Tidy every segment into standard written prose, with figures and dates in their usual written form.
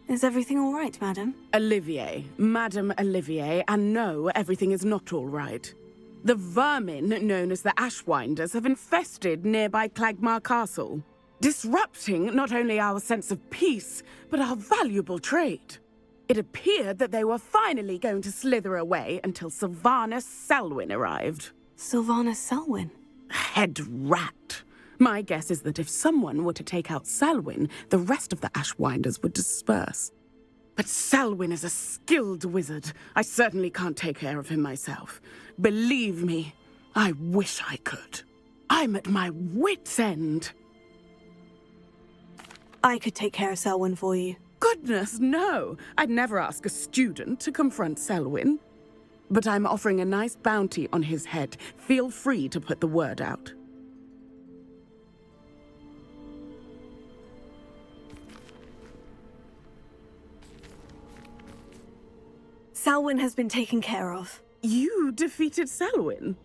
Is everything all right, madam? Olivier, Madame Olivier, and no, everything is not all right. The vermin known as the Ashwinders have infested nearby Clagmar Castle, disrupting not only our sense of peace, but our valuable trade. It appeared that they were finally going to slither away until Sylvanus Selwyn arrived. Sylvanus Selwyn? Head rat. My guess is that if someone were to take out Selwyn, the rest of the Ashwinders would disperse. But Selwyn is a skilled wizard. I certainly can't take care of him myself. Believe me, I wish I could. I'm at my wit's end. I could take care of Selwyn for you. Goodness, no. I'd never ask a student to confront Selwyn. But I'm offering a nice bounty on his head. Feel free to put the word out. Selwyn has been taken care of. You defeated Selwyn?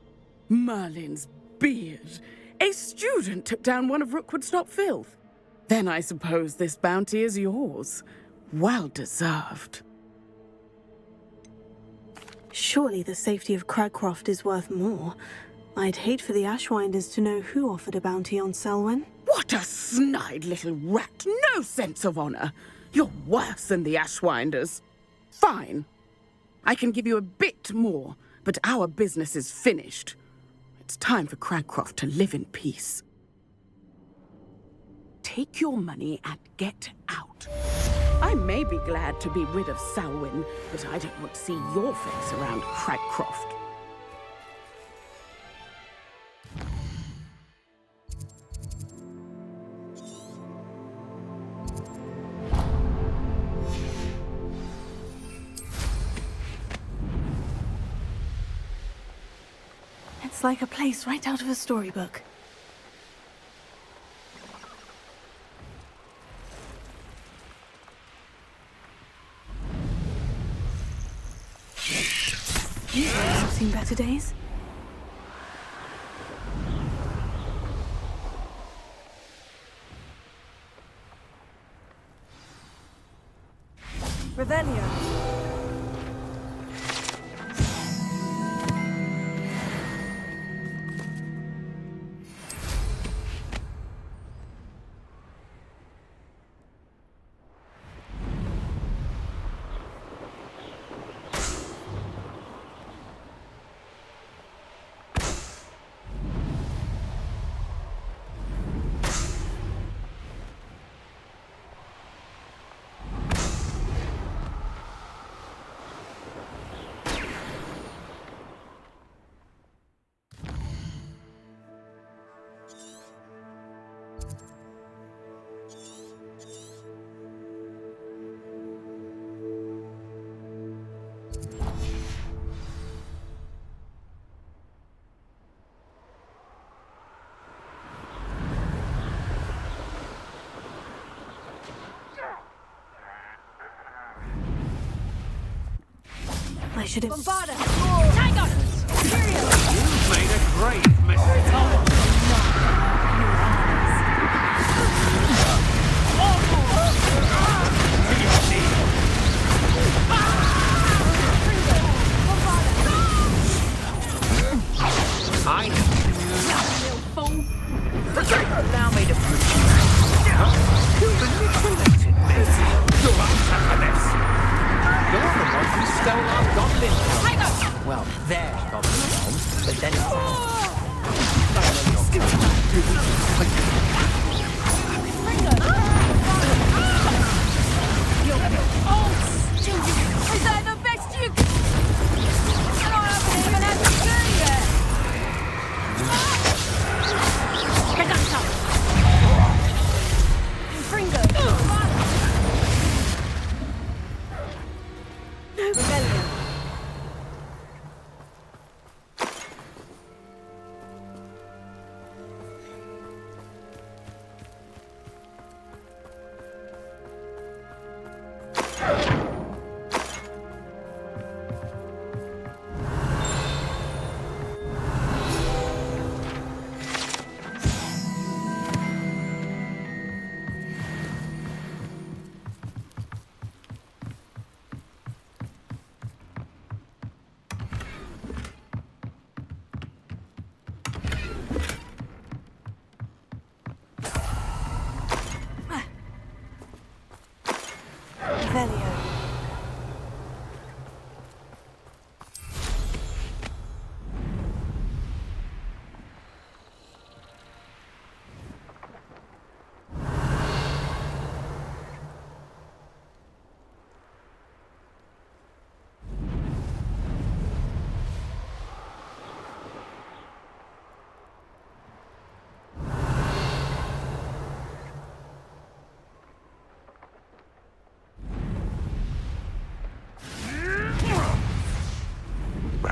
Merlin's beard. A student took down one of Rookwood's top filth. Then I suppose this bounty is yours. Well deserved. Surely the safety of Cragcroft is worth more. I'd hate for the Ashwinders to know who offered a bounty on Selwyn. What a snide little rat! No sense of honor! You're worse than the Ashwinders. Fine. I can give you a bit more, but our business is finished. It's time for Cragcroft to live in peace. Take your money and get out. I may be glad to be rid of Selwyn, but I don't want to see your face around Cragcroft. It's like a place right out of a storybook. You guys have seen better days. Revelio. I should have... Bombarda! Tiger! You've made a grave mistake. I know. Allow me to put you manipulated me. You're answer for this. You're the one who stole our goblin home. Well, their goblin home, but then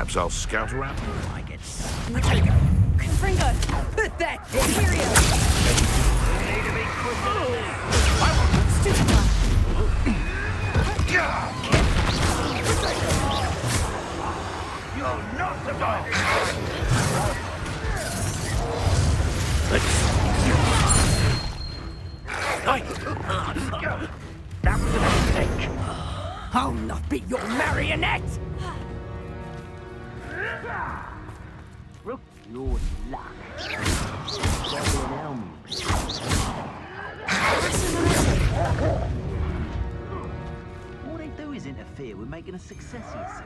Perhaps I'll scout around. I get potato. Confringo. That Imperial. Need to be You're not surviving. That was a mistake. I'll not be your marionette. Brook your luck. All they do is interfere with making a success of yourself.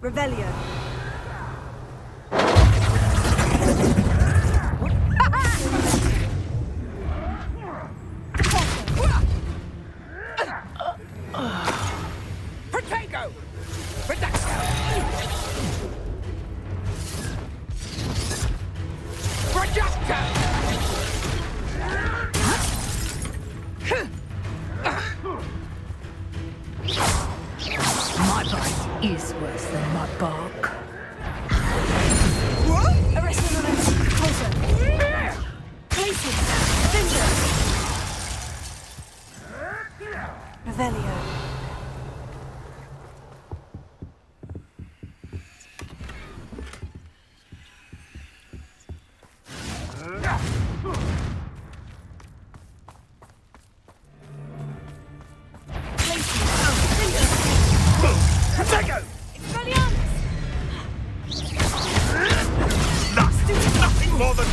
Revelio. Protego! Reduction! Reduction! My bite is worse than my bark. Arrest the momentum. Closer. Places. Finger. Revelio. Nothing more than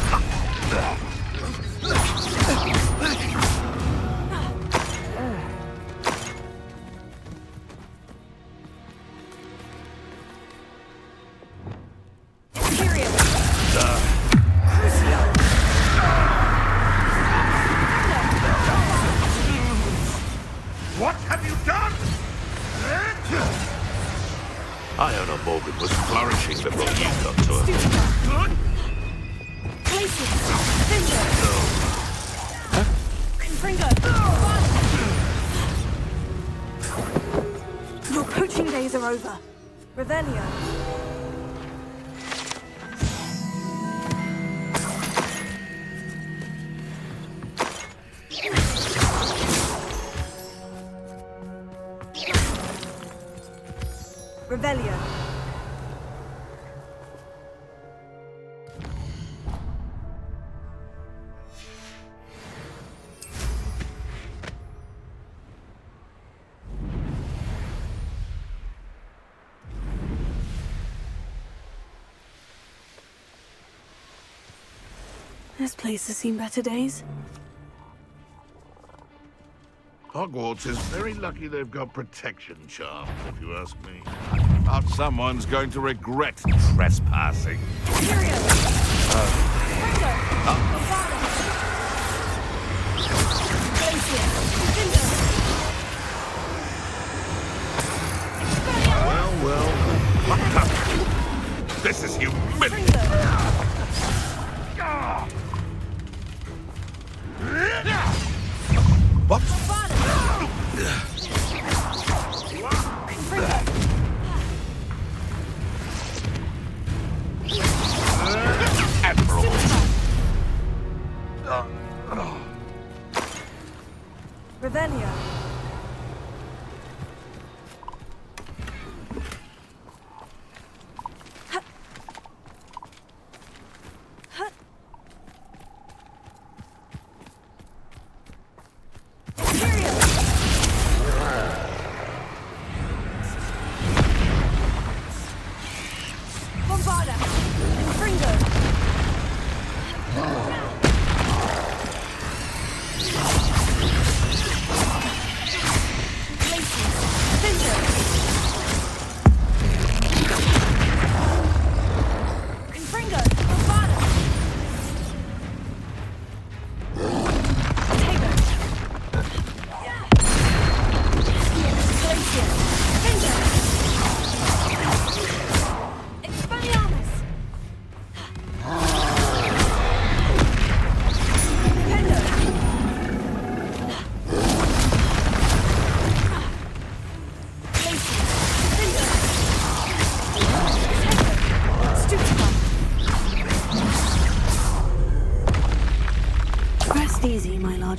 What have you done? Iona Morgan was flourishing before you got to her. Places. Finger. Confringo. Your poaching days are over. Revelio. Revelio. This place has seen better days. Hogwarts is very lucky they've got protection charms, if you ask me. Or someone's going to regret trespassing. Well. This is humiliating. What? Admirable.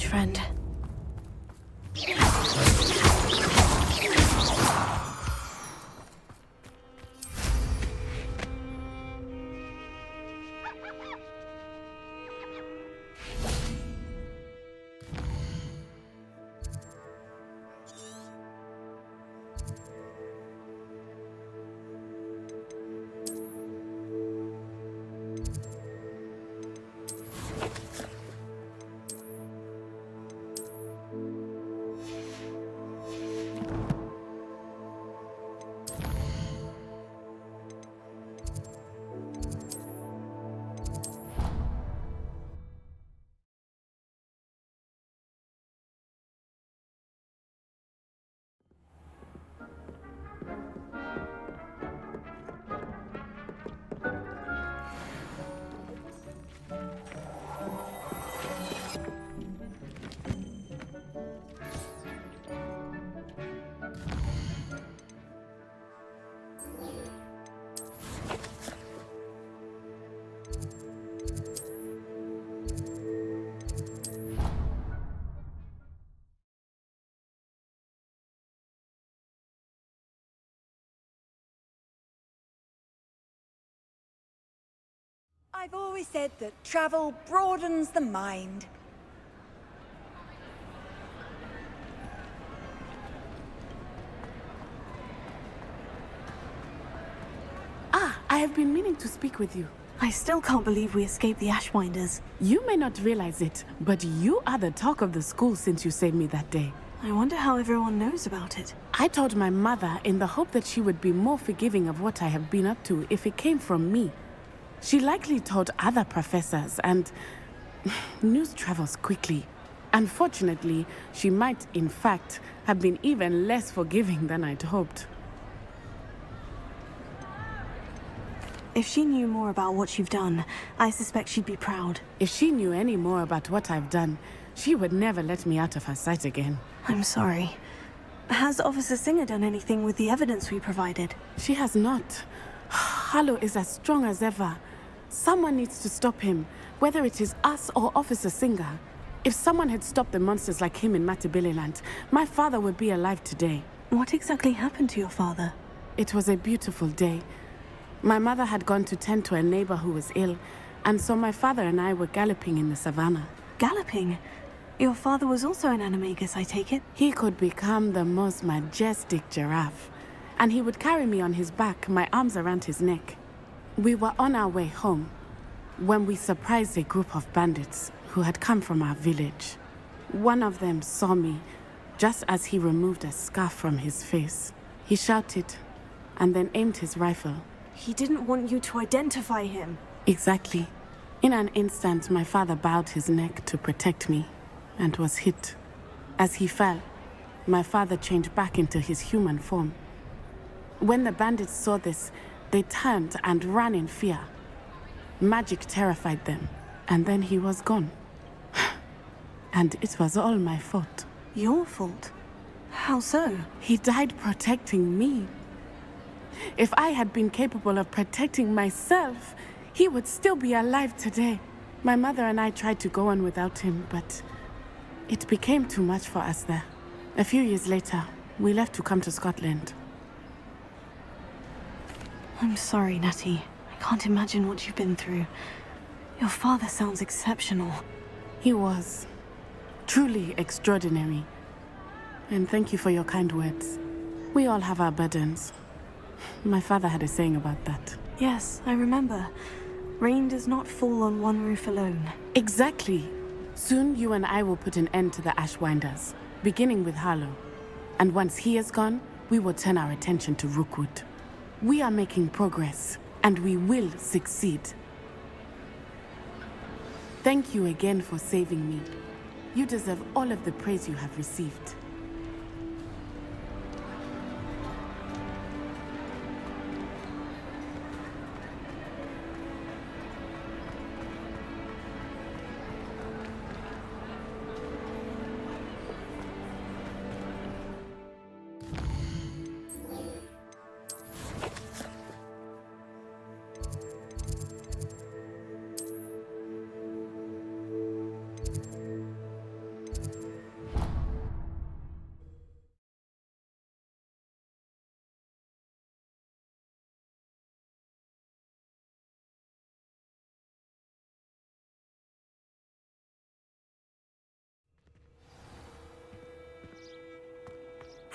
much, friend. I've always said that travel broadens the mind. I have been meaning to speak with you. I still can't believe we escaped the Ashwinders. You may not realize it, but you are the talk of the school since you saved me that day. I wonder how everyone knows about it. I told my mother in the hope that she would be more forgiving of what I have been up to if it came from me. She likely told other professors, and news travels quickly. Unfortunately, she might, in fact, have been even less forgiving than I'd hoped. If she knew more about what you've done, I suspect she'd be proud. If she knew any more about what I've done, she would never let me out of her sight again. I'm sorry. Has Officer Singer done anything with the evidence we provided? She has not. Harlow is as strong as ever. Someone needs to stop him, whether it is us or Officer Singer. If someone had stopped the monsters like him in Matabeleland, my father would be alive today. What exactly happened to your father? It was a beautiful day. My mother had gone to tend to a neighbor who was ill, and so my father and I were galloping in the savannah. Galloping? Your father was also an animagus, I take it? He could become the most majestic giraffe, and he would carry me on his back, my arms around his neck. We were on our way home when we surprised a group of bandits who had come from our village. One of them saw me just as he removed a scarf from his face. He shouted and then aimed his rifle. He didn't want you to identify him. Exactly. In an instant, my father bowed his neck to protect me and was hit. As he fell, my father changed back into his human form. When the bandits saw this, they turned and ran in fear. Magic terrified them, and then he was gone. And it was all my fault. Your fault? How so? He died protecting me. If I had been capable of protecting myself, he would still be alive today. My mother and I tried to go on without him, but it became too much for us there. A few years later, we left to come to Scotland. I'm sorry, Natty. I can't imagine what you've been through. Your father sounds exceptional. He was truly extraordinary. And thank you for your kind words. We all have our burdens. My father had a saying about that. Yes, I remember. Rain does not fall on one roof alone. Exactly. Soon you and I will put an end to the Ashwinders, beginning with Harlow. And once he is gone, we will turn our attention to Rookwood. We are making progress, and we will succeed. Thank you again for saving me. You deserve all of the praise you have received.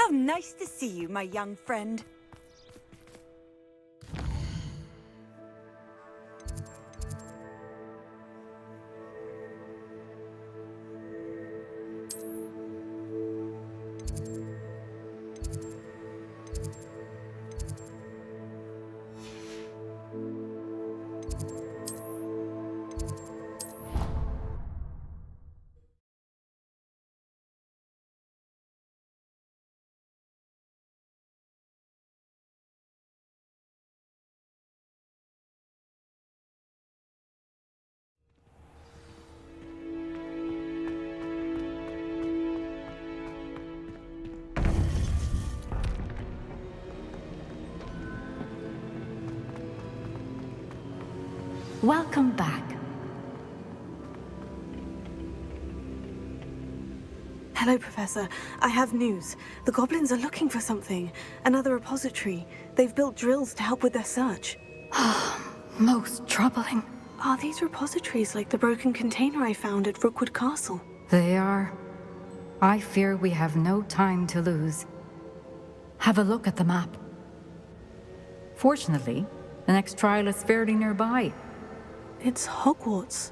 How nice to see you, my young friend. Welcome back. Hello, Professor. I have news. The goblins are looking for something. Another repository. They've built drills to help with their search. Most troubling. Are these repositories like the broken container I found at Rookwood Castle? They are. I fear we have no time to lose. Have a look at the map. Fortunately, the next trial is fairly nearby. It's Hogwarts.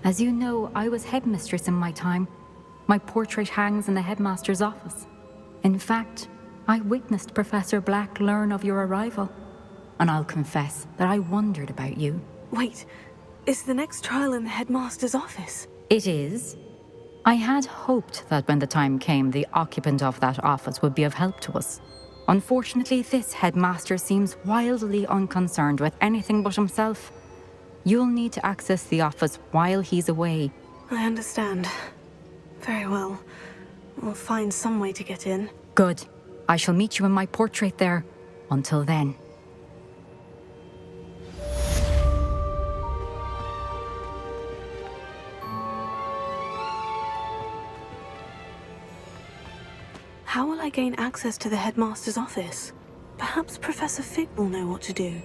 As you know, I was headmistress in my time. My portrait hangs in the headmaster's office. In fact, I witnessed Professor Black learn of your arrival. And I'll confess that I wondered about you. Wait, is the next trial in the headmaster's office? It is. I had hoped that when the time came, the occupant of that office would be of help to us. Unfortunately, this headmaster seems wildly unconcerned with anything but himself. You'll need to access the office while he's away. I understand. Very well. We'll find some way to get in. Good. I shall meet you in my portrait there. Until then. How will I gain access to the headmaster's office? Perhaps Professor Fig will know what to do.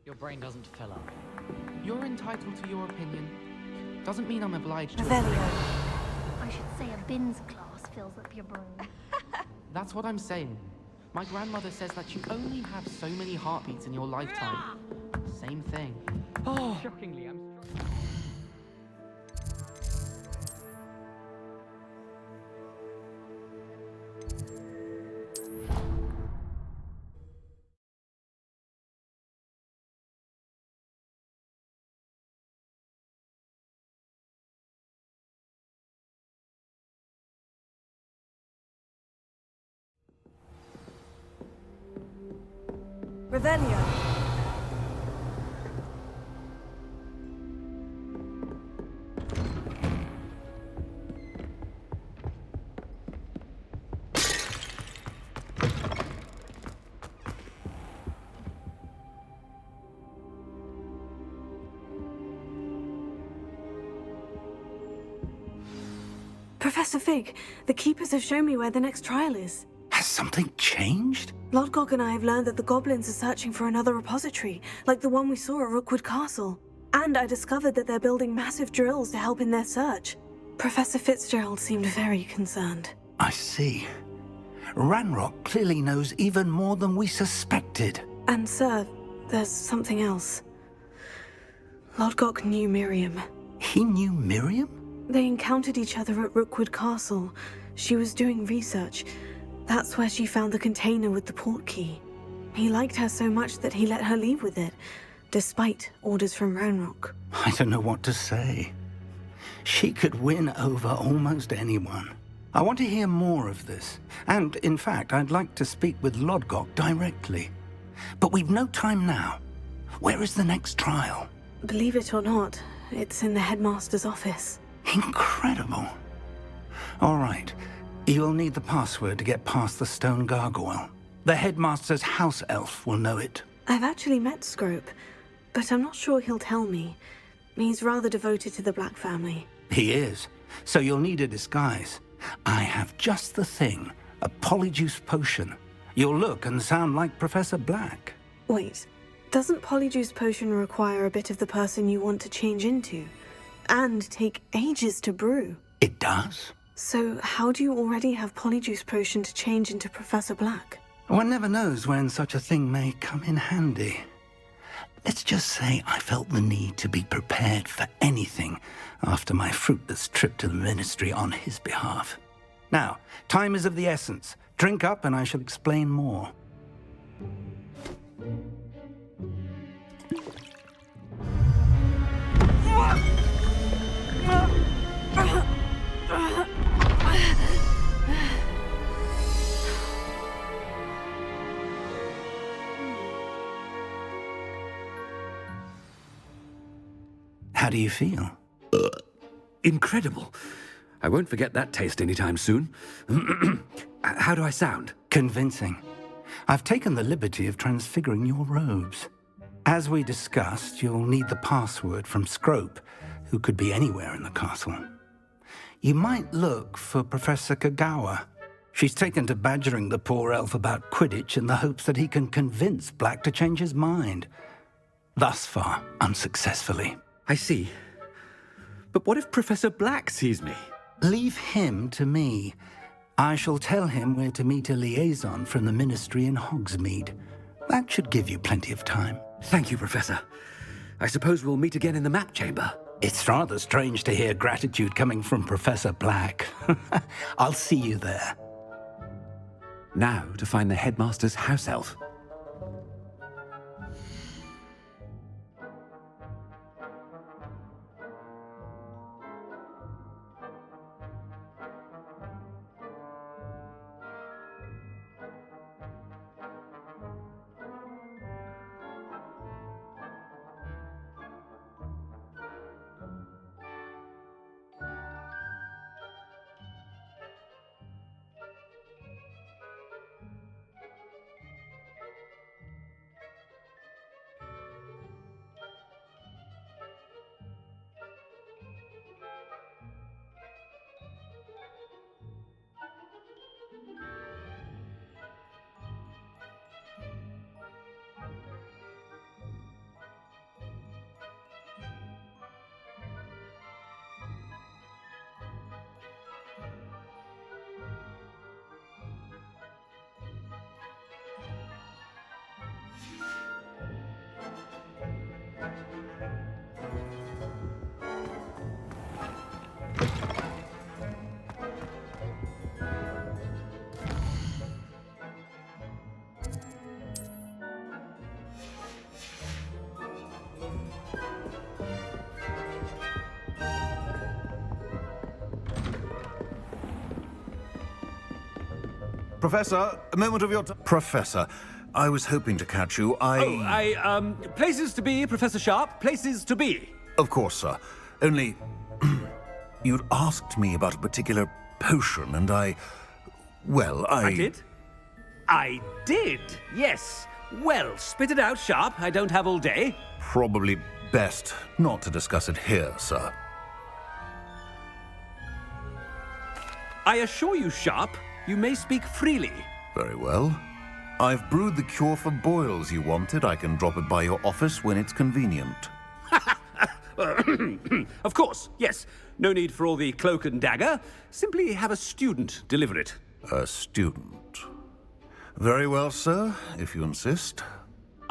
Your brain doesn't fill up. You're entitled to your opinion. Doesn't mean I'm obliged to. Revelio. I should say a bins class fills up your brain. That's what I'm saying. My grandmother says that you only have so many heartbeats in your lifetime. Same thing. Oh, shockingly, I'm struggling. Revelio. Professor Fig, the keepers have shown me where the next trial is. Has something changed? Lodgok and I have learned that the goblins are searching for another repository, like the one we saw at Rookwood Castle. And I discovered that they're building massive drills to help in their search. Professor Fitzgerald seemed very concerned. I see. Ranrock clearly knows even more than we suspected. And sir, there's something else. Lodgok knew Miriam. He knew Miriam? They encountered each other at Rookwood Castle. She was doing research. That's where she found the container with the port key. He liked her so much that he let her leave with it, despite orders from Ranrock. I don't know what to say. She could win over almost anyone. I want to hear more of this. And, in fact, I'd like to speak with Lodgok directly. But we've no time now. Where is the next trial? Believe it or not, it's in the headmaster's office. Incredible. All right. You'll need the password to get past the stone gargoyle. The headmaster's house elf will know it. I've actually met Scrope, but I'm not sure he'll tell me. He's rather devoted to the Black family. He is. So you'll need a disguise. I have just the thing. A polyjuice potion. You'll look and sound like Professor Black. Wait, doesn't Polyjuice Potion require a bit of the person you want to change into? And take ages to brew? It does. So how do you already have Polyjuice Potion to change into Professor Black? One never knows when such a thing may come in handy. Let's just say I felt the need to be prepared for anything after my fruitless trip to the ministry on his behalf. Now, time is of the essence. Drink up and I shall explain more. How do you feel? Incredible. I won't forget that taste anytime soon. How do I sound? Convincing. I've taken the liberty of transfiguring your robes. As we discussed, you'll need the password from Scrope, who could be anywhere in the castle. You might look for Professor Kagawa. She's taken to badgering the poor elf about Quidditch in the hopes that he can convince Black to change his mind. Thus far, unsuccessfully. I see. But what if Professor Black sees me? Leave him to me. I shall tell him where to meet a liaison from the ministry in Hogsmeade. That should give you plenty of time. Thank you, Professor. I suppose we'll meet again in the map chamber. It's rather strange to hear gratitude coming from Professor Black. I'll see you there. Now to find the headmaster's house elf. Professor, a moment of your time. Professor, I was hoping to catch you. Places to be, Professor Sharp, places to be. Of course, sir. Only, you'd asked me about a particular potion, and I did? I did, yes. Well, spit it out, Sharp. I don't have all day. Probably best not to discuss it here, sir. I assure you, Sharp, you may speak freely. Very well. I've brewed the cure for boils you wanted. I can drop it by your office when it's convenient. Of course, yes. No need for all the cloak and dagger. Simply have a student deliver it. A student. Very well, sir, if you insist.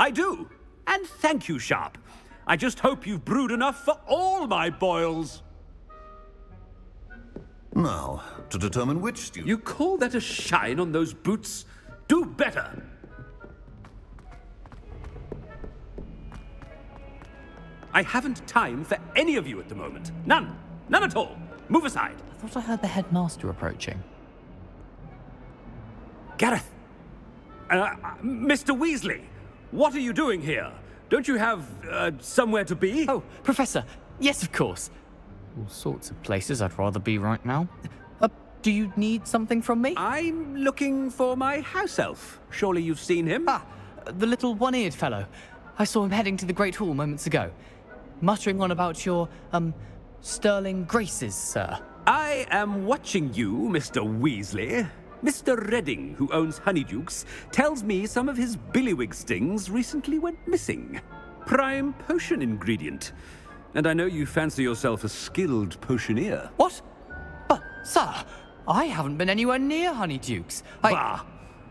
I do. And thank you, Sharp. I just hope you've brewed enough for all my boils. Now, to determine which student... You call that a shine on those boots? Do better! I haven't time for any of you at the moment. None. None at all. Move aside. I thought I heard the headmaster approaching. Gareth! Mr. Weasley! What are you doing here? Don't you have, somewhere to be? Oh, Professor! Yes, of course. All sorts of places I'd rather be right now. Do you need something from me? I'm looking for my house elf. Surely you've seen him? Ah, the little one-eared fellow. I saw him heading to the Great Hall moments ago, muttering on about your, sterling graces, sir. I am watching you, Mr. Weasley. Mr. Redding, who owns Honeydukes, tells me some of his billywig stings recently went missing. Prime potion ingredient. And I know you fancy yourself a skilled potioneer. What? But, sir, I haven't been anywhere near Honeydukes. Bah!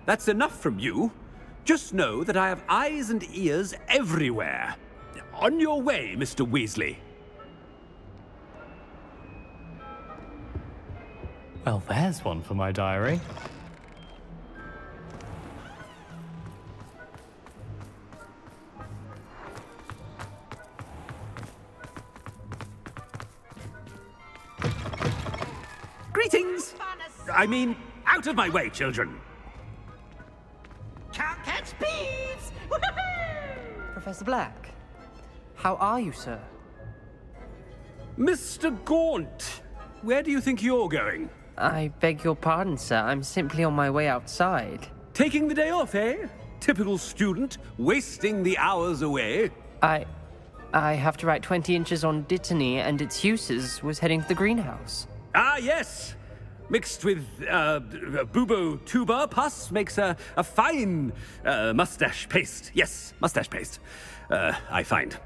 That's enough from you. Just know that I have eyes and ears everywhere. On your way, Mr. Weasley. Well, there's one for my diary. Greetings! I mean, out of my way, children. Can't catch thieves! Professor Black, how are you, sir? Mr. Gaunt, where do you think you're going? I beg your pardon, sir. I'm simply on my way outside. Taking the day off, eh? Typical student, wasting the hours away. I have to write 20 inches on Dittany and its uses. Was heading to the greenhouse. Ah, yes. Mixed with bubo tuber pus makes a fine mustache paste. Yes, mustache paste. I find.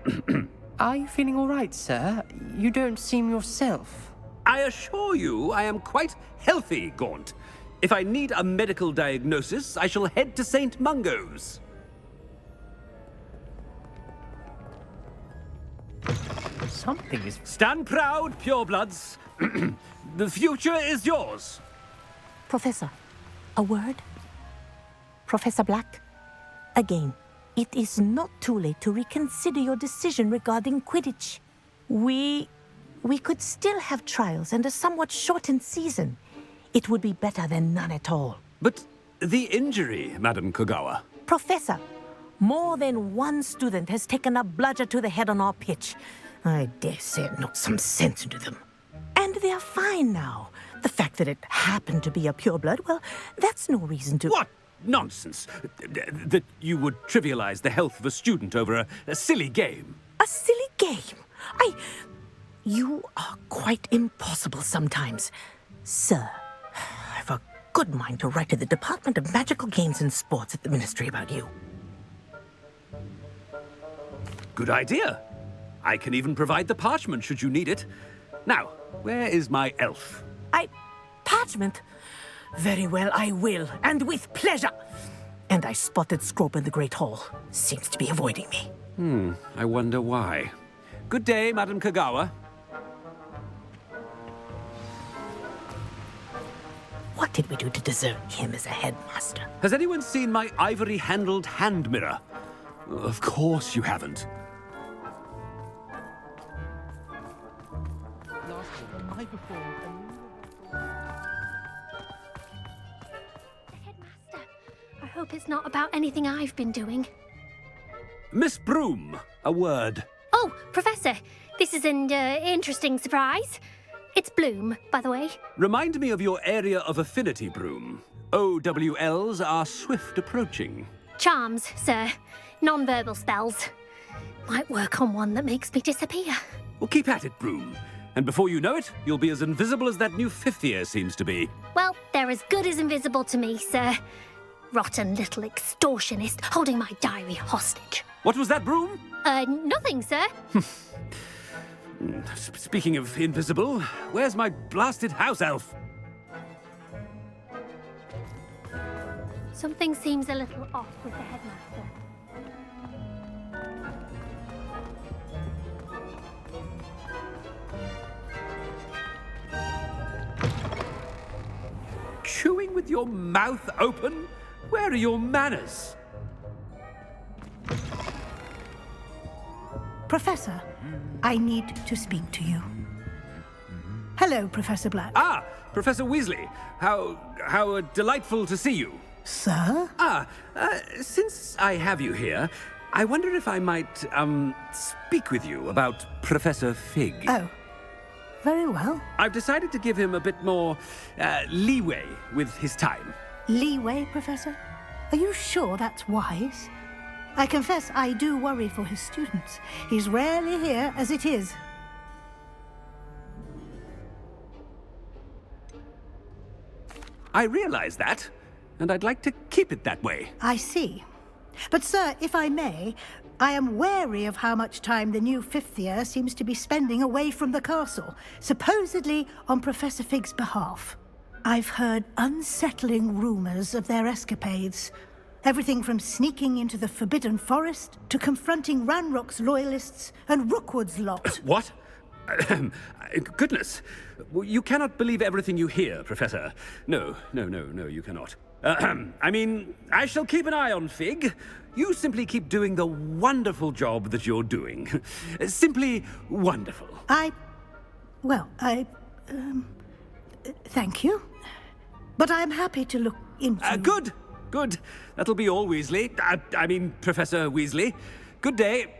Are you feeling all right, sir? You don't seem yourself. I assure you I am quite healthy, Gaunt. If I need a medical diagnosis, I shall head to St. Mungo's. Something is... Stand proud, purebloods. The future is yours. Professor, a word? Professor Black, again, it is not too late to reconsider your decision regarding Quidditch. We could still have trials and a somewhat shortened season. It would be better than none at all. But the injury, Madam Kogawa. Professor, more than one student has taken a bludger to the head on our pitch. I dare say it knocked some sense into them. And they're fine now. The fact that it happened to be a pureblood, well, that's no reason to... What nonsense! That you would trivialize the health of a student over a silly game. A silly game? You are quite impossible sometimes. Sir, I've a good mind to write to the Department of Magical Games and Sports at the Ministry about you. Good idea. I can even provide the parchment should you need it. Now, where is my elf? Parchment? Very well, I will, and with pleasure. And I spotted Scrope in the Great Hall. Seems to be avoiding me. I wonder why. Good day, Madam Kogawa. What did we do to deserve him as a headmaster? Has anyone seen my ivory-handled hand mirror? Of course you haven't. Headmaster, I hope it's not about anything I've been doing. Miss Broom, a word. Oh, Professor, this is an interesting surprise. It's Bloom, by the way. Remind me of your area of affinity, Broom. OWLs are swift approaching. Charms, sir. Non-verbal spells. Might work on one that makes me disappear. Well, keep at it, Broom. And before you know it, you'll be as invisible as that new fifth year seems to be. Well, they're as good as invisible to me, sir. Rotten little extortionist holding my diary hostage. What was that, Broom? Nothing, sir. Speaking of invisible, where's my blasted house elf? Something seems a little off with the headmaster. Chewing with your mouth open? Where are your manners? Professor, I need to speak to you. Hello, Professor Black. Ah, Professor Weasley. How delightful to see you. Sir? Since I have you here, I wonder if I might, speak with you about Professor Fig. Oh, Very well. I've decided to give him a bit more leeway with his time. Leeway, Professor? Are you sure that's wise? I confess I do worry for his students. He's rarely here as it is. I realize that, and I'd like to keep it that way. I see. But, sir, if I may, I am wary of how much time the new fifth year seems to be spending away from the castle, supposedly on Professor Fig's behalf. I've heard unsettling rumors of their escapades. Everything from sneaking into the Forbidden Forest to confronting Ranrock's loyalists and Rookwood's lot. What? Goodness. You cannot believe everything you hear, Professor. No, you cannot. I mean, I shall keep an eye on Fig. You simply keep doing the wonderful job that you're doing. Simply wonderful. Thank you. But I'm happy to look into... Good. That'll be all, Weasley. I mean, Professor Weasley. Good day.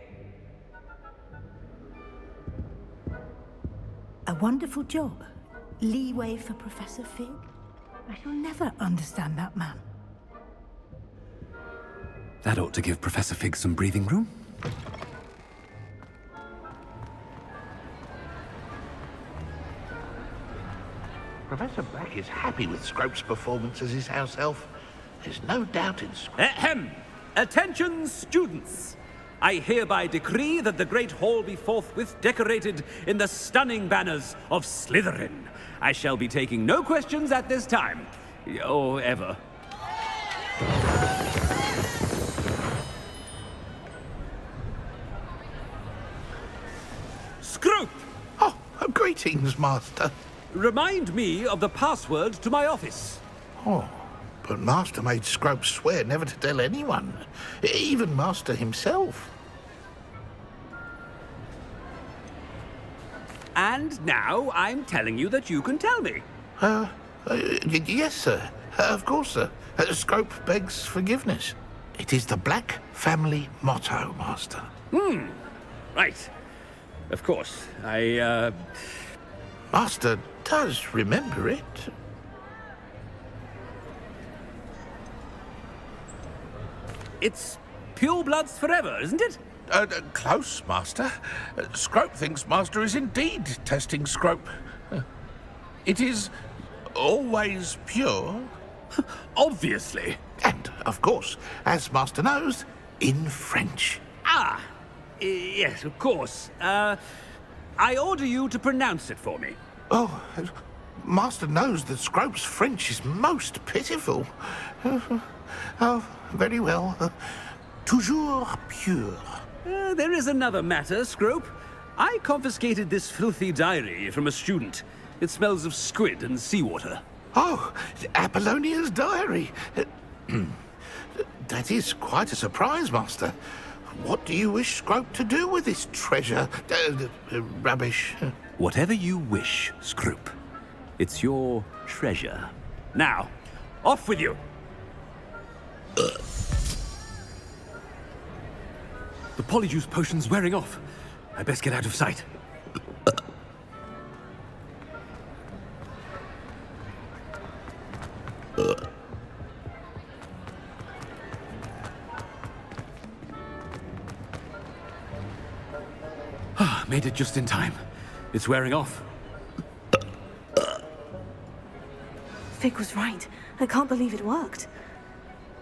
A wonderful job. Leeway for Professor Fig. I shall never understand that man. That ought to give Professor Fig some breathing room. Professor Black is happy with Scrope's performance as his house elf. There's no doubt in Scrope. Ahem! Attention, students! I hereby decree that the Great Hall be forthwith decorated in the stunning banners of Slytherin. I shall be taking no questions at this time. Or ever. Scrope! Oh, greetings, Master. Remind me of the password to my office. Oh, but Master made Scrope swear never to tell anyone. Even Master himself. And now I'm telling you that you can tell me. Yes, sir. Of course, sir. Scrope begs forgiveness. It is the Black family motto, Master. Right. Of course. Master does remember it. It's pure bloods forever, isn't it? Close, Master. Scrope thinks Master is indeed testing Scrope. It is always pure. Obviously. And, of course, as Master knows, in French. Yes, of course. I order you to pronounce it for me. Oh, Master knows that Scrope's French is most pitiful. Oh, very well. Toujours pure. There is another matter, Scrope. I confiscated this filthy diary from a student. It smells of squid and seawater. Oh, Apollonia's diary. That is quite a surprise, Master. What do you wish Scrope to do with this treasure? Rubbish. Whatever you wish, Scrope. It's your treasure. Now, off with you. The polyjuice potion's wearing off. I best get out of sight. Made it just in time. It's wearing off. Fig was right. I can't believe it worked.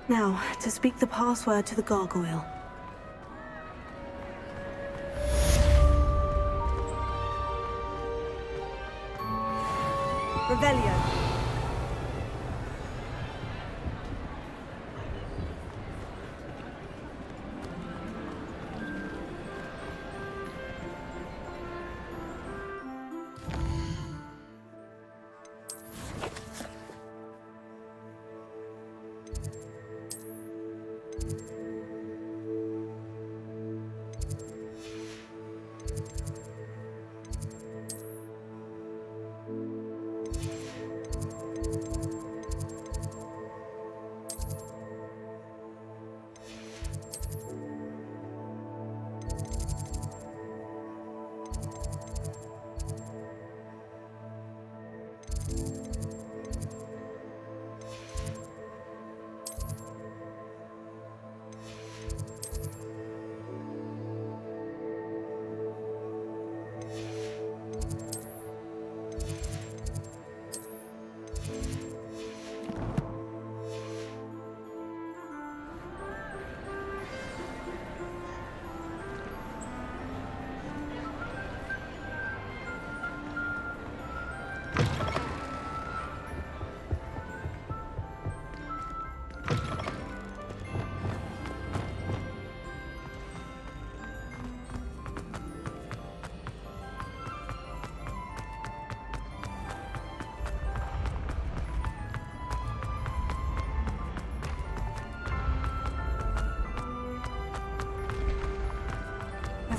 Now, to speak the password to the gargoyle. Revelio.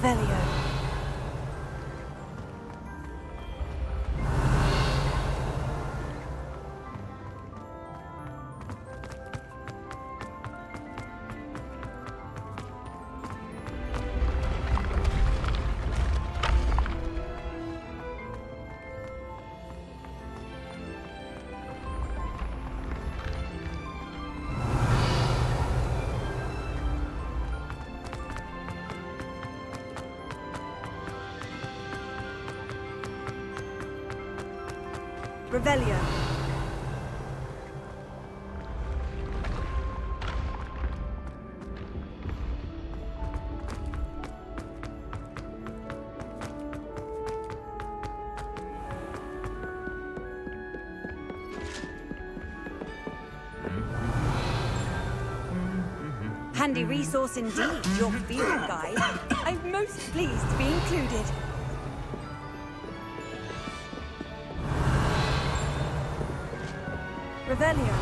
Revelio. Revelio. Handy resource indeed, your field guide. I'm most pleased to be included. Revelio.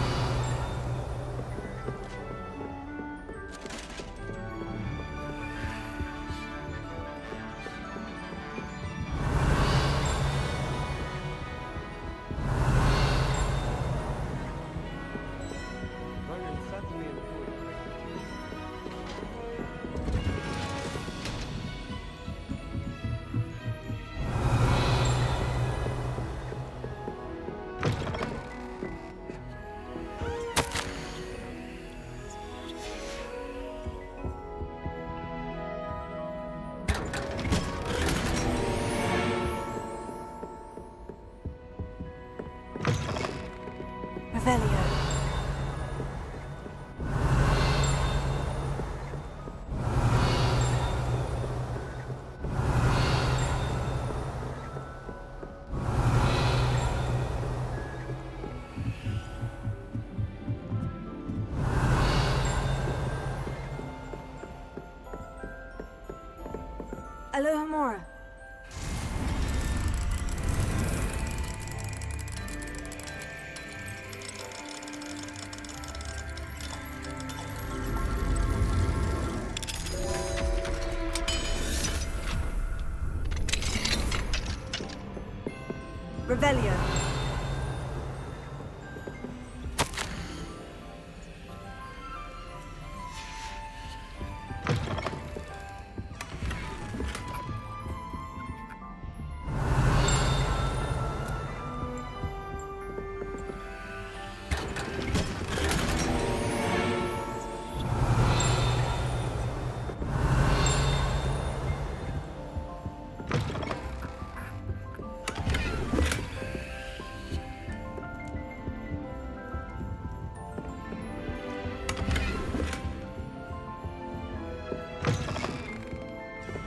Revelio. Alohomora. Revelio.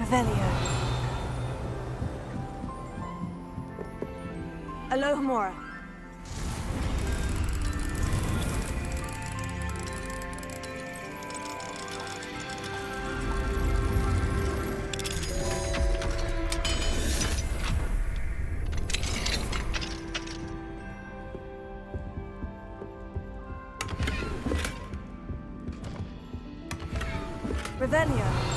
Revelio. Alohomora. Revelio.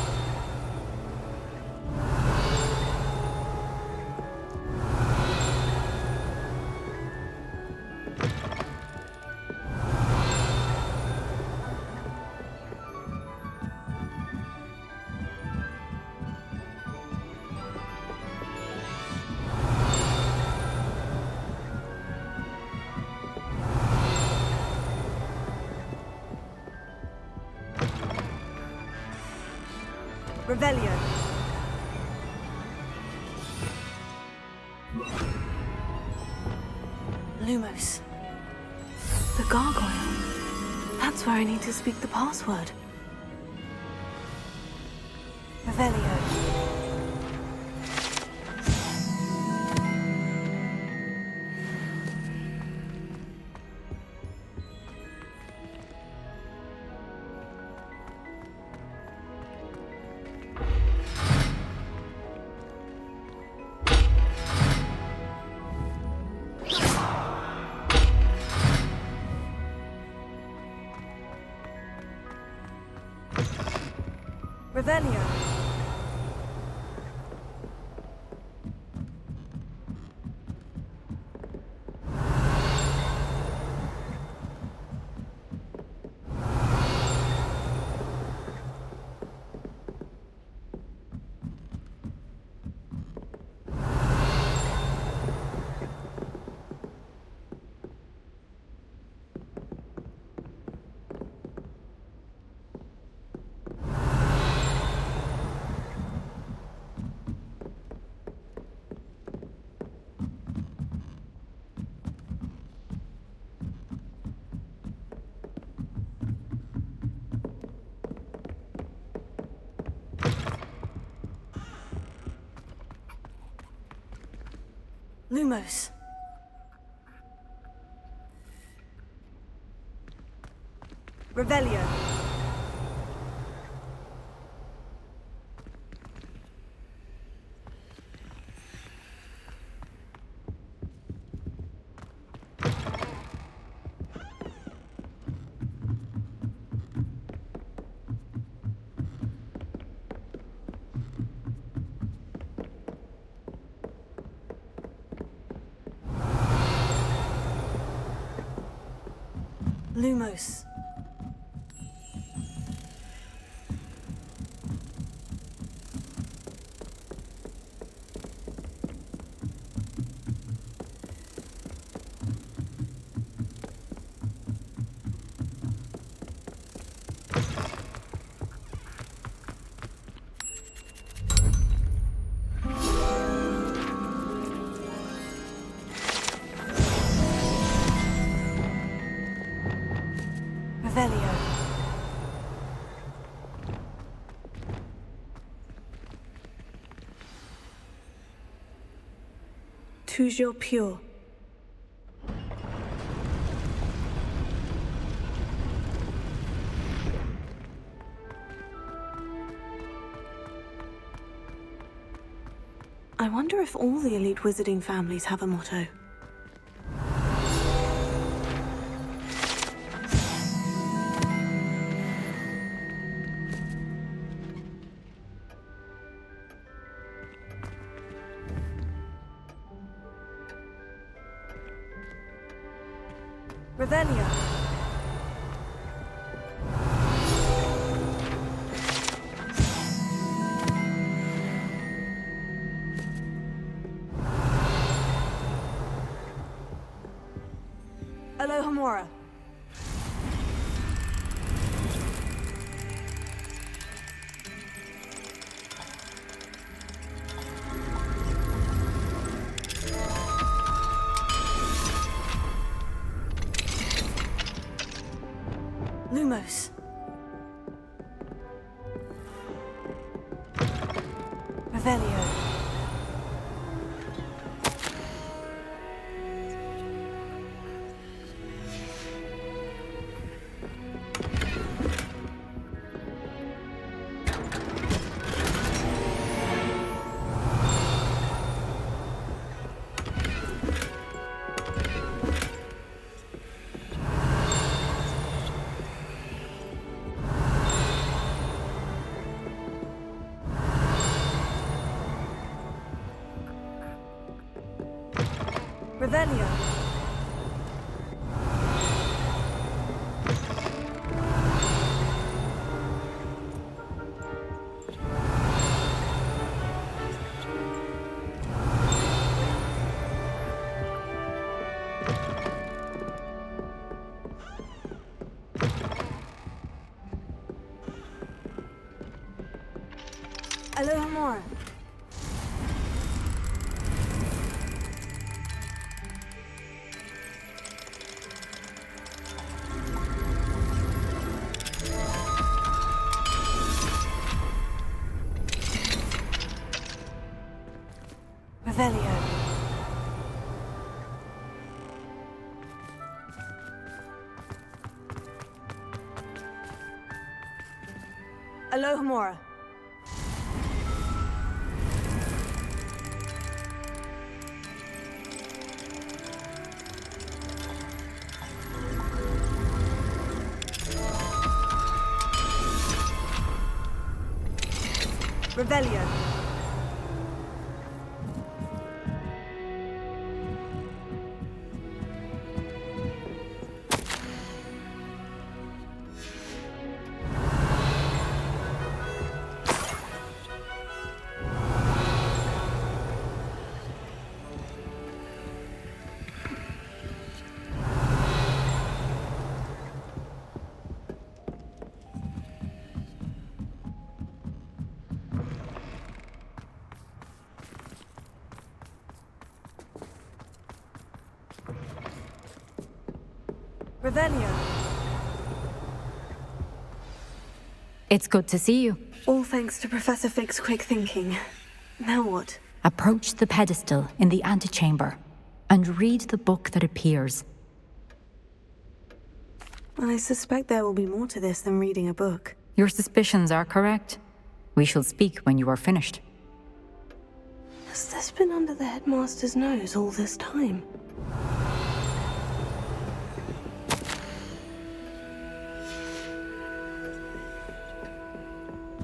Revelio. Lumos. The gargoyle. That's where I need to speak the password. Revelio. Revelio. Lumos. Revelio. Lumos. Revelio. Toujours pure. I wonder if all the elite wizarding families have a motto. Revelio. Alohomora. Lumos. Revelio. Revelio. Alohomora. Revelio. Alohomora. Revelio. Revelio. It's good to see you. All thanks to Professor Fig's quick thinking. Now what? Approach the pedestal in the antechamber. and read the book that appears. I suspect there will be more to this than reading a book. Your suspicions are correct. We shall speak when you are finished. Has this been under the headmaster's nose all this time?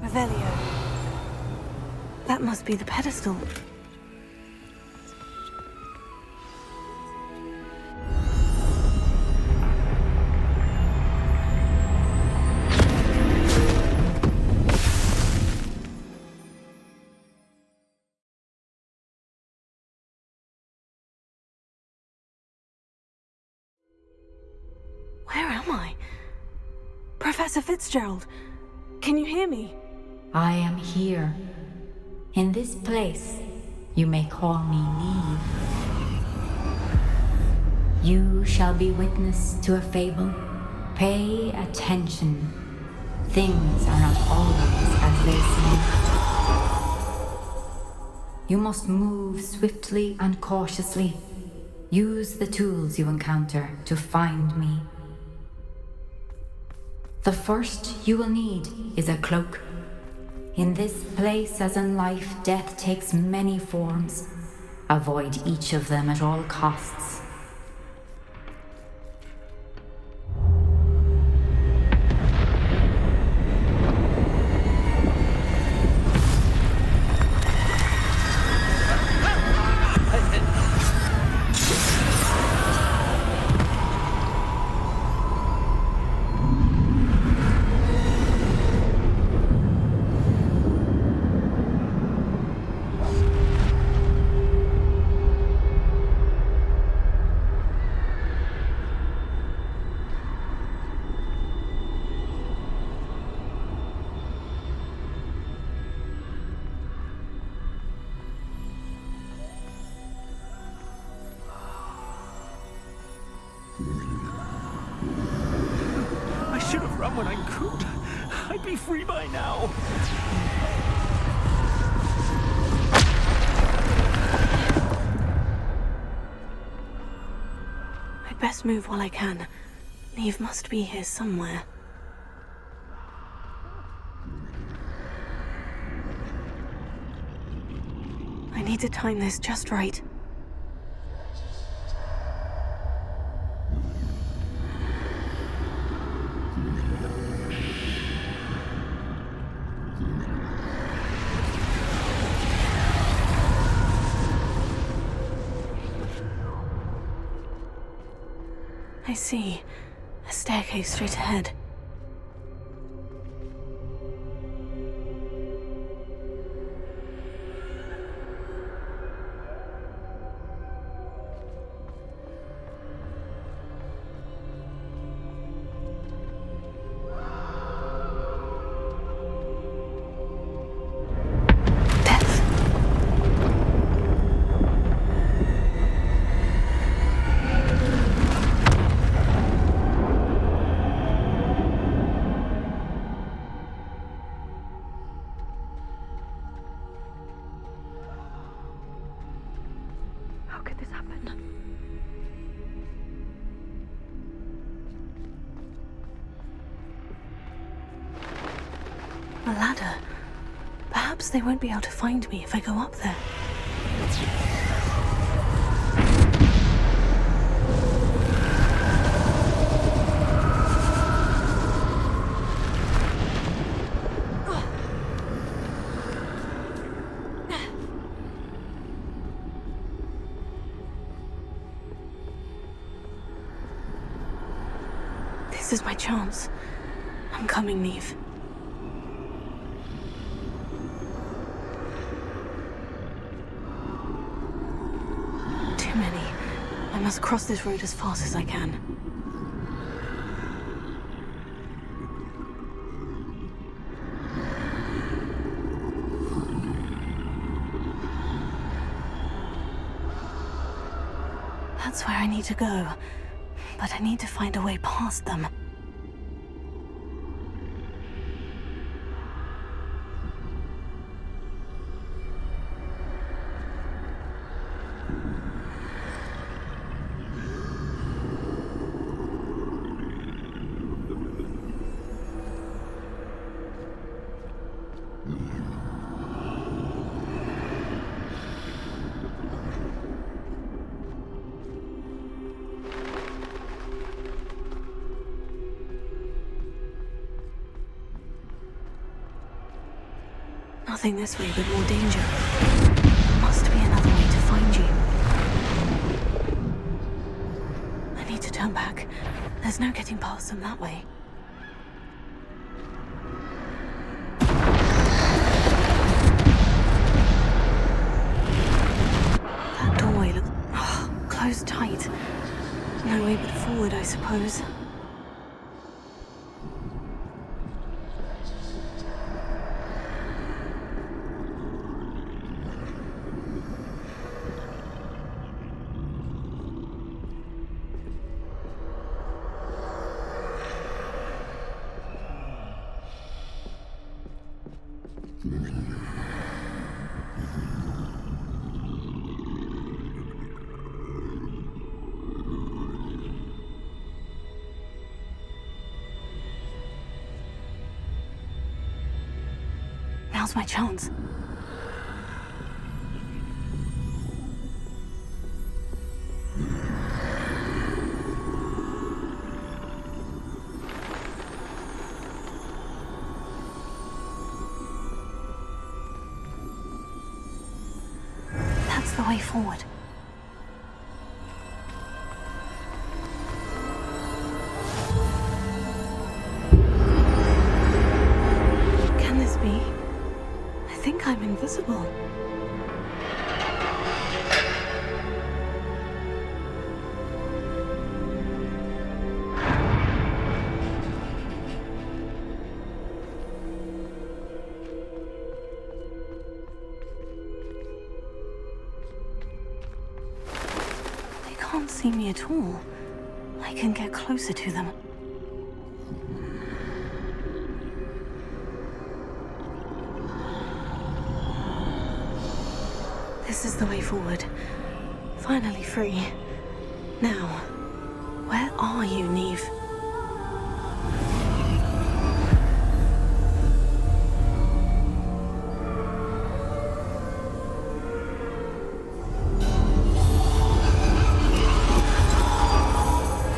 Revelio. That must be the pedestal. Where am I? Professor Fitzgerald, can you hear me? I am here. In this place, you may call me Neve. You shall be witness to a fable. Pay attention. Things are not always as they seem. You must move swiftly and cautiously. Use the tools you encounter to find me. The first you will need is a cloak. In this place, as in life, death takes many forms. Avoid each of them at all costs. When I could, I'd be free by now. I'd best move while I can. Neve must be here somewhere. I need to time this just right. I see. A staircase straight ahead. A ladder. Perhaps they won't be able to find me if I go up there. This is my chance. I'm coming, Neve. Too many. I must cross this road as fast as I can. That's where I need to go. But I need to find a way past them. Nothing this way but more danger. Must be another way to find you. I need to turn back. There's no getting past them that way. That doorway looks closed tight. No way but forward, I suppose. Now's my chance. That's the way forward. Can this be? I think I'm invisible. They can't see me at all. I can get closer to them. This is the way forward. Finally free. Now, where are you, Neve?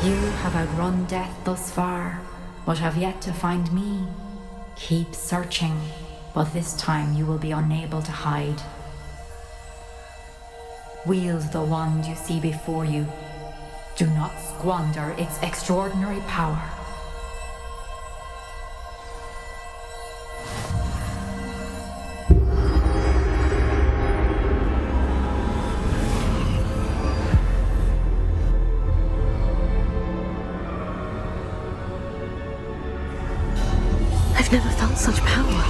You have outrun death thus far, but have yet to find me. Keep searching, but this time you will be unable to hide. Wield the wand you see before you. Do not squander its extraordinary power. I've never felt such power.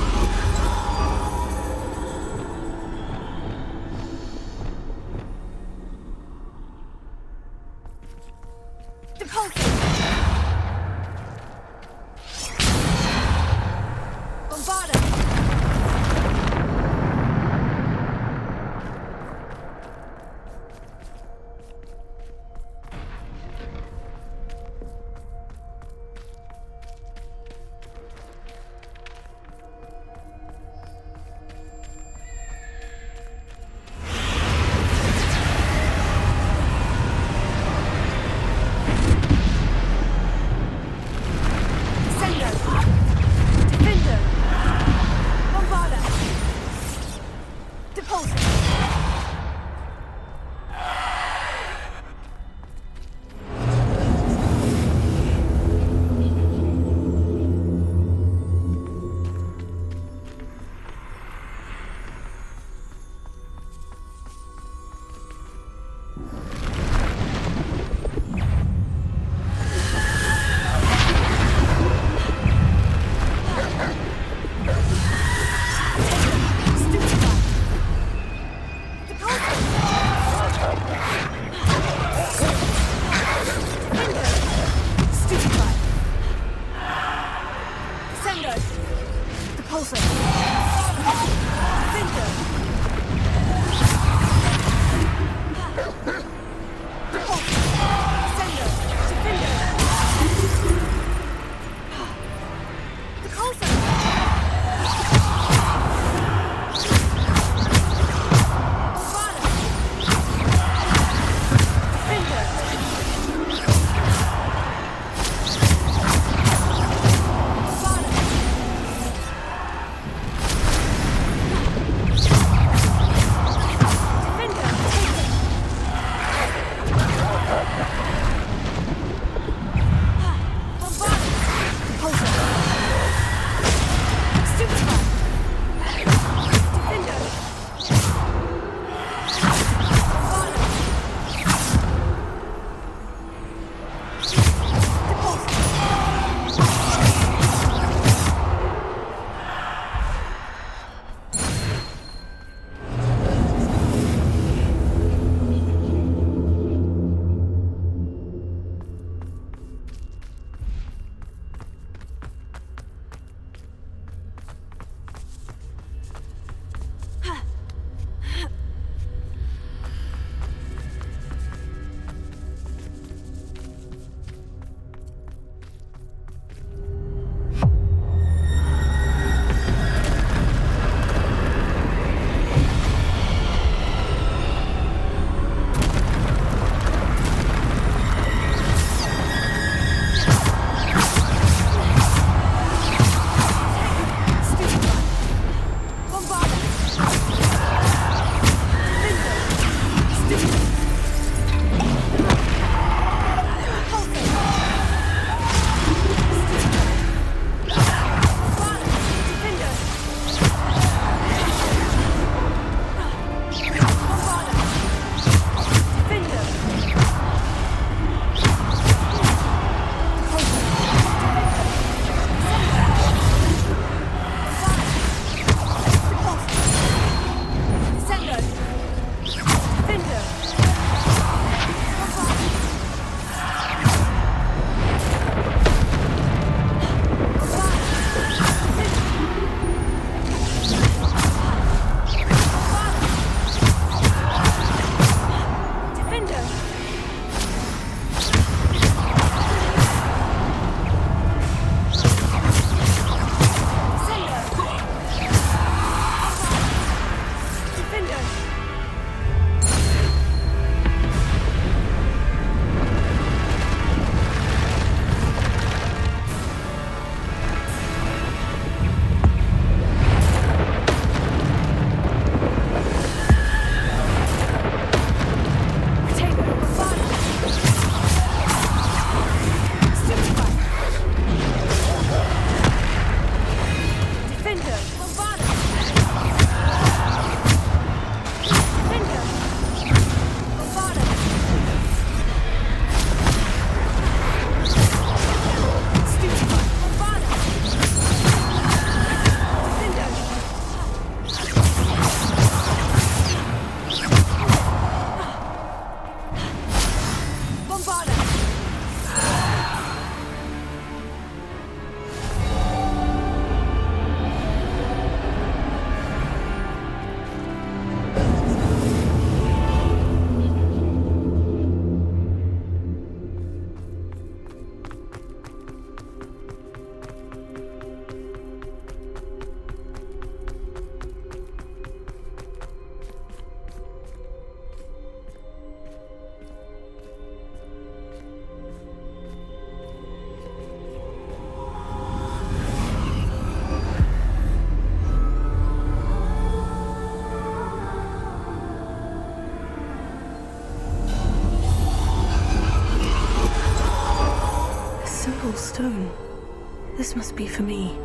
This must be for me.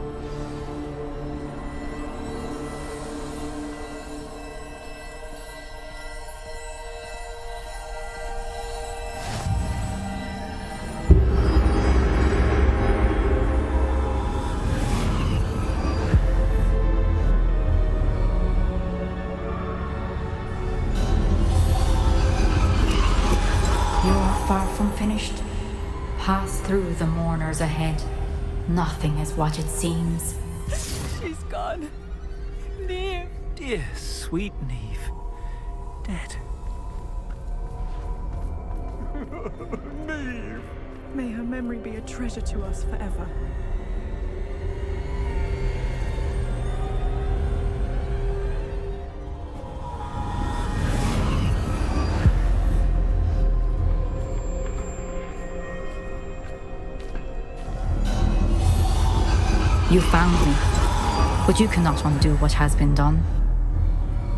Far from finished. Pass through the mourners ahead. Nothing is what it seems. She's gone. Neve. Dear, sweet Neve. Dead. Neve. May her memory be a treasure to us forever. You found me, but you cannot undo what has been done.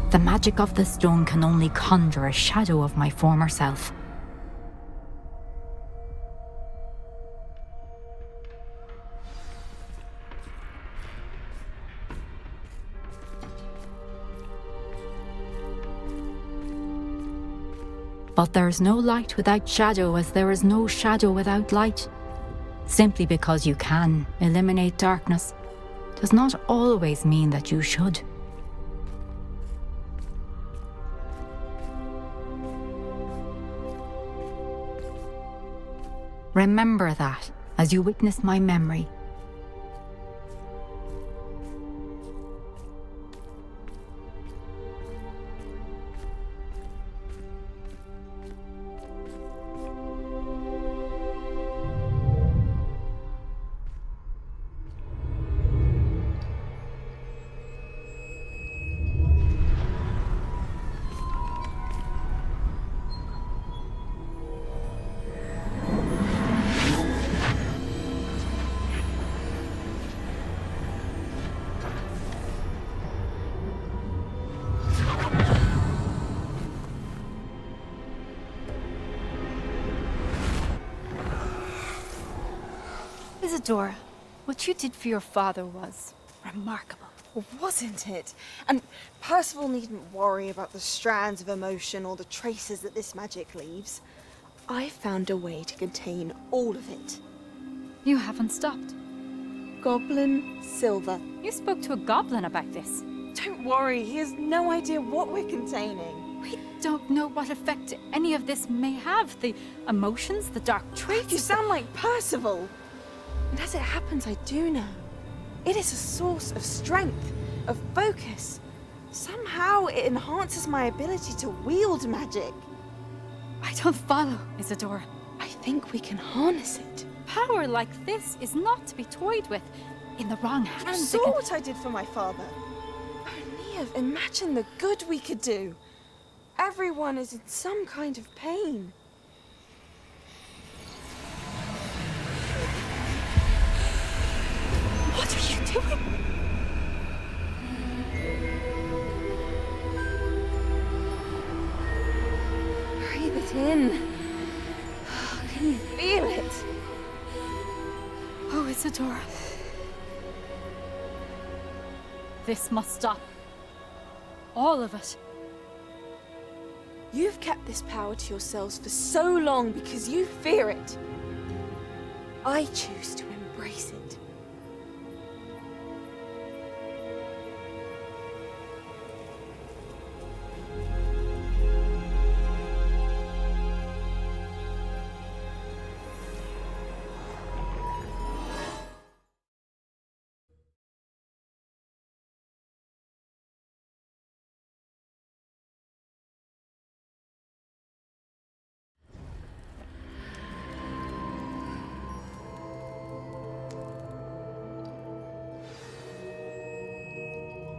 The magic of the stone can only conjure a shadow of my former self. But there is no light without shadow, as there is no shadow without light. Simply because you can eliminate darkness does not always mean that you should. Remember that as you witness my memory. Isadora, what you did for your father was remarkable. Well, wasn't it? And Percival needn't worry about the strands of emotion or the traces that this magic leaves. I found a way to contain all of it. You haven't stopped. Goblin Silver. You spoke to a goblin about this. Don't worry, he has no idea what we're containing. We don't know what effect any of this may have. The emotions, the dark traits. You sound like Percival. And as it happens, I do know. It is a source of strength, of focus. Somehow it enhances my ability to wield magic. I don't follow, Isadora. I think we can harness it. Power like this is not to be toyed with. In the wrong You hands, saw what I did for my father. Oh, Neve, imagine the good we could do. Everyone is in some kind of pain. What are you doing? Breathe it in. Can you feel it? Oh, Isadora. This must stop. All of it. You've kept this power to yourselves for so long because you fear it. I choose to embrace it.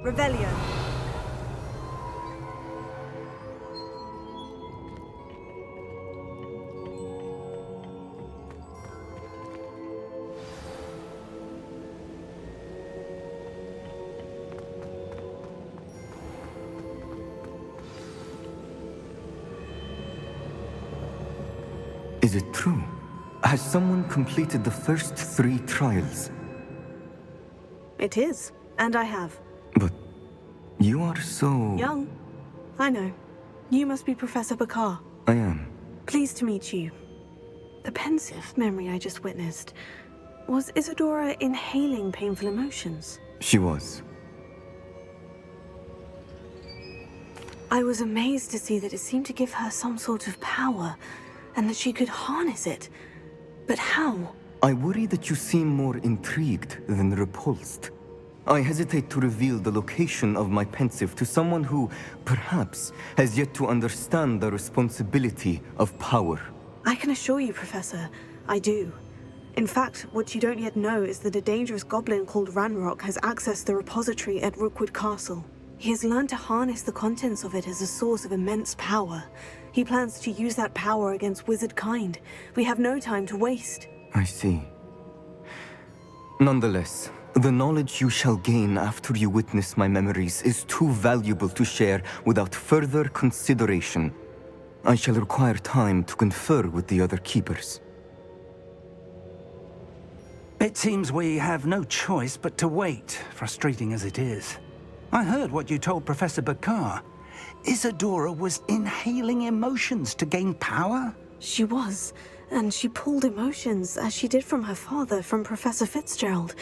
Revelio. Is it true? Has someone completed the first 3 trials? It is, and I have. But you are so... Young. I know. You must be Professor Bakar. I am. Pleased to meet you. The pensive memory I just witnessed. Was Isadora inhaling painful emotions? She was. I was amazed to see that it seemed to give her some sort of power, and that she could harness it. But how? I worry that you seem more intrigued than repulsed. I hesitate to reveal the location of my pensive to someone who, perhaps, has yet to understand the responsibility of power. I can assure you, Professor, I do. In fact, what you don't yet know is that a dangerous goblin called Ranrock has accessed the repository at Rookwood Castle. He has learned to harness the contents of it as a source of immense power. He plans to use that power against wizard kind. We have no time to waste. I see. Nonetheless, the knowledge you shall gain after you witness my memories is too valuable to share without further consideration. I shall require time to confer with the other keepers. It seems we have no choice but to wait, frustrating as it is. I heard what you told Professor Bakar. Isadora was inhaling emotions to gain power? She was, and she pulled emotions, as she did from her father, from Professor Fitzgerald,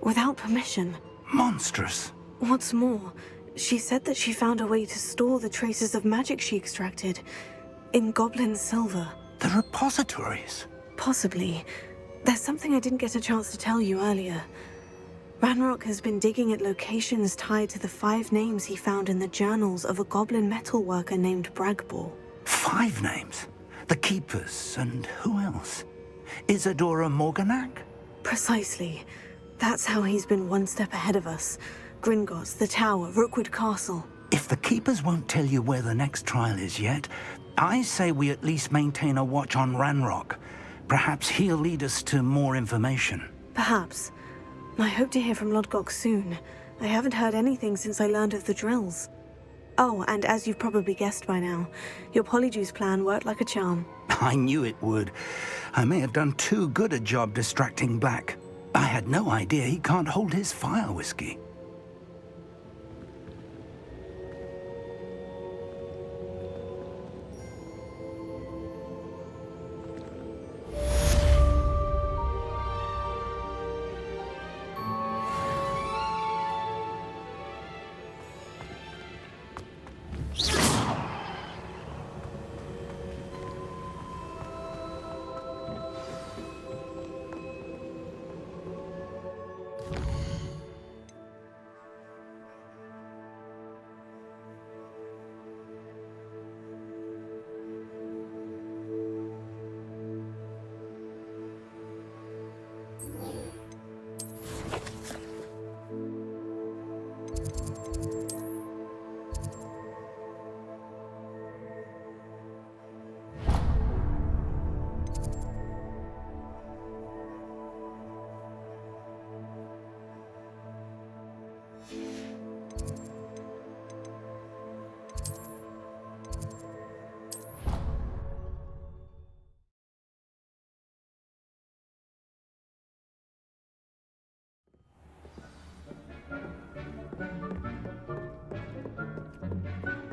without permission. Monstrous. What's more, she said that she found a way to store the traces of magic she extracted in goblin silver. The repositories? Possibly. There's something I didn't get a chance to tell you earlier. Ranrock has been digging at locations tied to the 5 names he found in the journals of a goblin metalworker named Bragbor. 5 names? The Keepers, and who else? Isadora Morganac? Precisely. That's how he's been one step ahead of us. Gringotts, the Tower, Rookwood Castle. If the Keepers won't tell you where the next trial is yet, I say we at least maintain a watch on Ranrock. Perhaps he'll lead us to more information. Perhaps. I hope to hear from Lodgok soon. I haven't heard anything since I learned of the drills. Oh, and as you've probably guessed by now, your Polyjuice plan worked like a charm. I knew it would. I may have done too good a job distracting Black. I had no idea he can't hold his fire whiskey.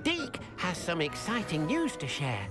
Deke has some exciting news to share.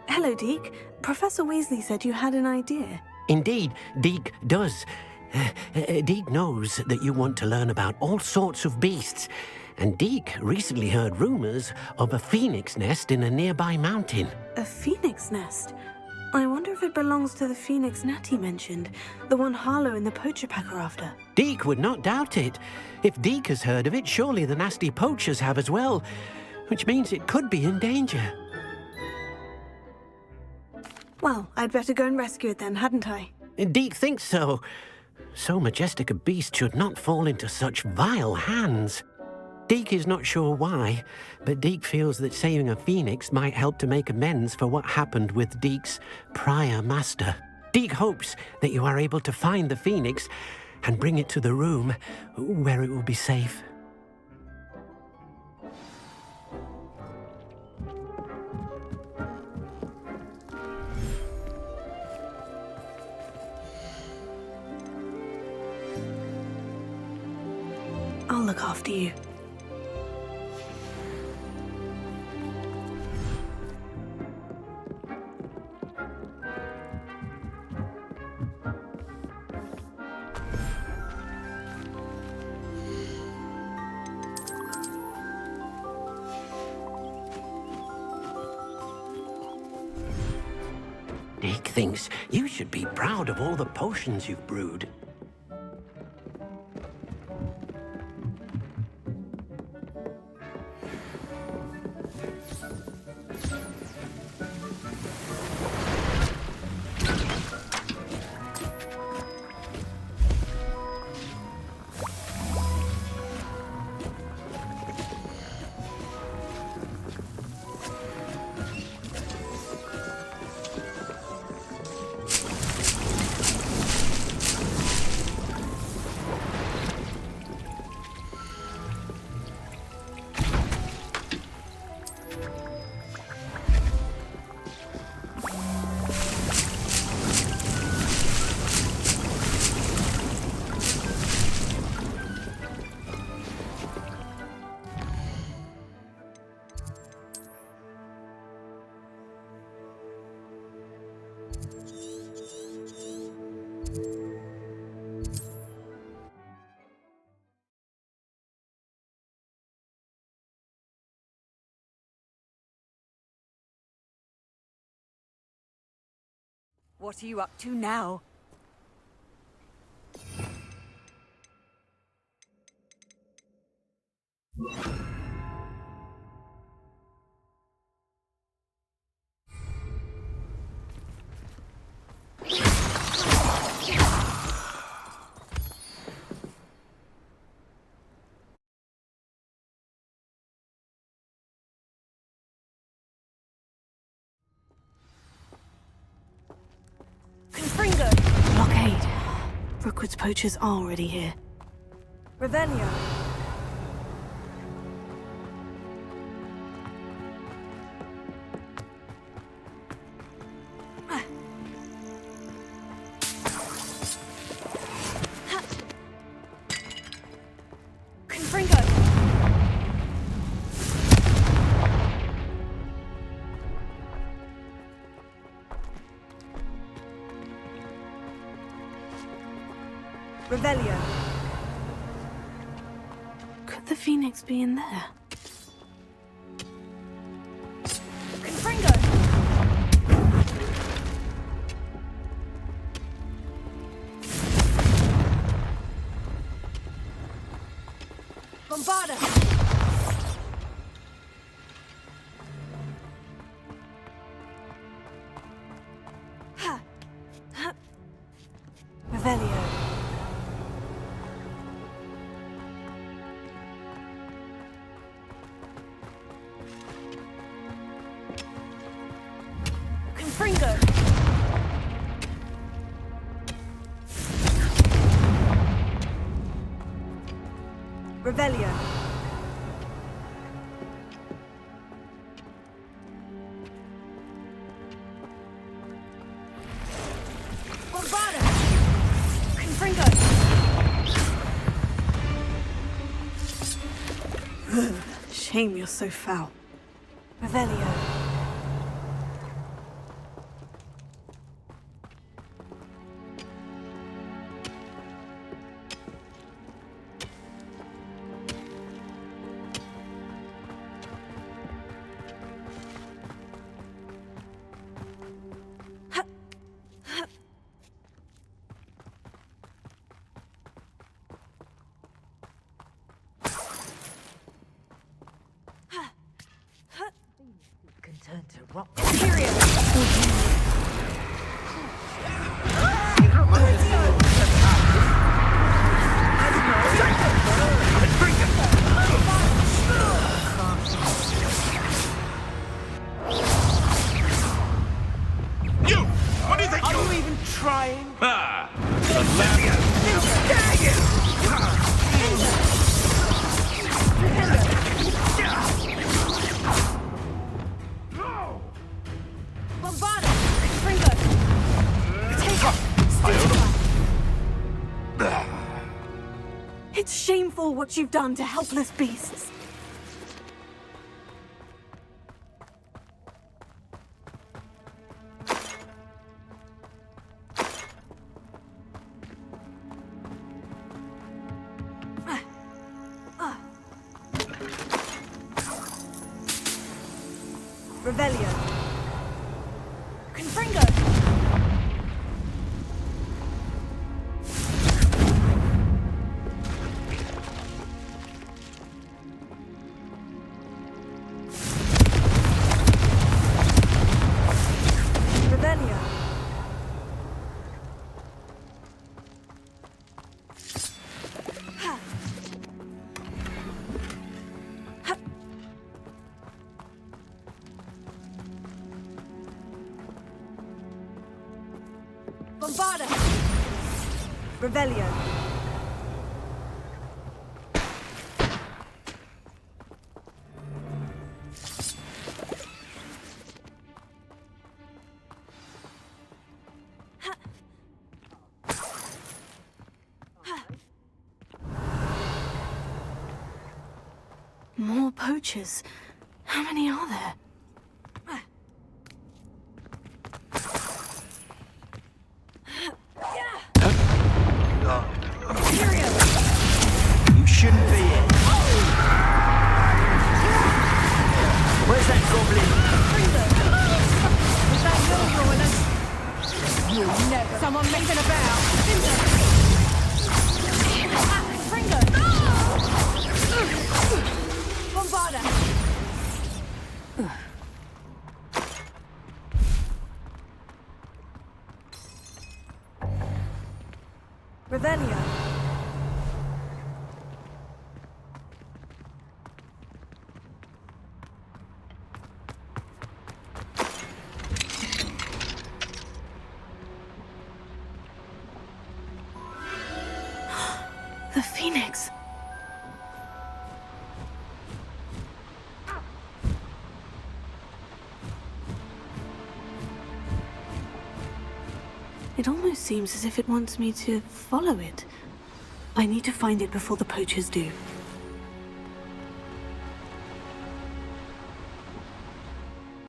Hello, Deke. Professor Weasley said you had an idea. Indeed, Deke does. Deke knows that you want to learn about all sorts of beasts, and Deke recently heard rumors of a phoenix nest in a nearby mountain. A phoenix nest? I wonder if it belongs to the phoenix Natty mentioned, the one Harlow and the poacher pack are after. Deke would not doubt it. If Deke has heard of it, surely the nasty poachers have as well, which means it could be in danger. Well, I'd better go and rescue it then, hadn't I? Deke thinks so. So majestic a beast should not fall into such vile hands. Deke is not sure why, but Deke feels that saving a phoenix might help to make amends for what happened with Deke's prior master. Deke hopes that you are able to find the phoenix and bring it to the room where it will be safe. I'll look after you. Deke thinks you should be proud of all the potions you've brewed. What are you up to now? Blockade. Rookwood's poachers are already here. Revelio. Revelio. Could the phoenix be in there? Confringo. Bombarda. Revelio. Confringo. Revelio. Bombarda. Confringo. Shame you're so foul. Revelio. Turn to rock. You! What do you think? Are you even trying? Ah! The lamb! Bombarda! Fringo! It's shameful what you've done to helpless beasts. Revelio! Confringo! Revelio! Bombarda! Revelio! More poachers. How many are there? You shouldn't be here. Where's that goblin? Was that your Roland? You'll never. Someone making a bow. Fringo! Bombarda! Revelio! The Phoenix. It almost seems as if it wants me to follow it. I need to find it before the poachers do.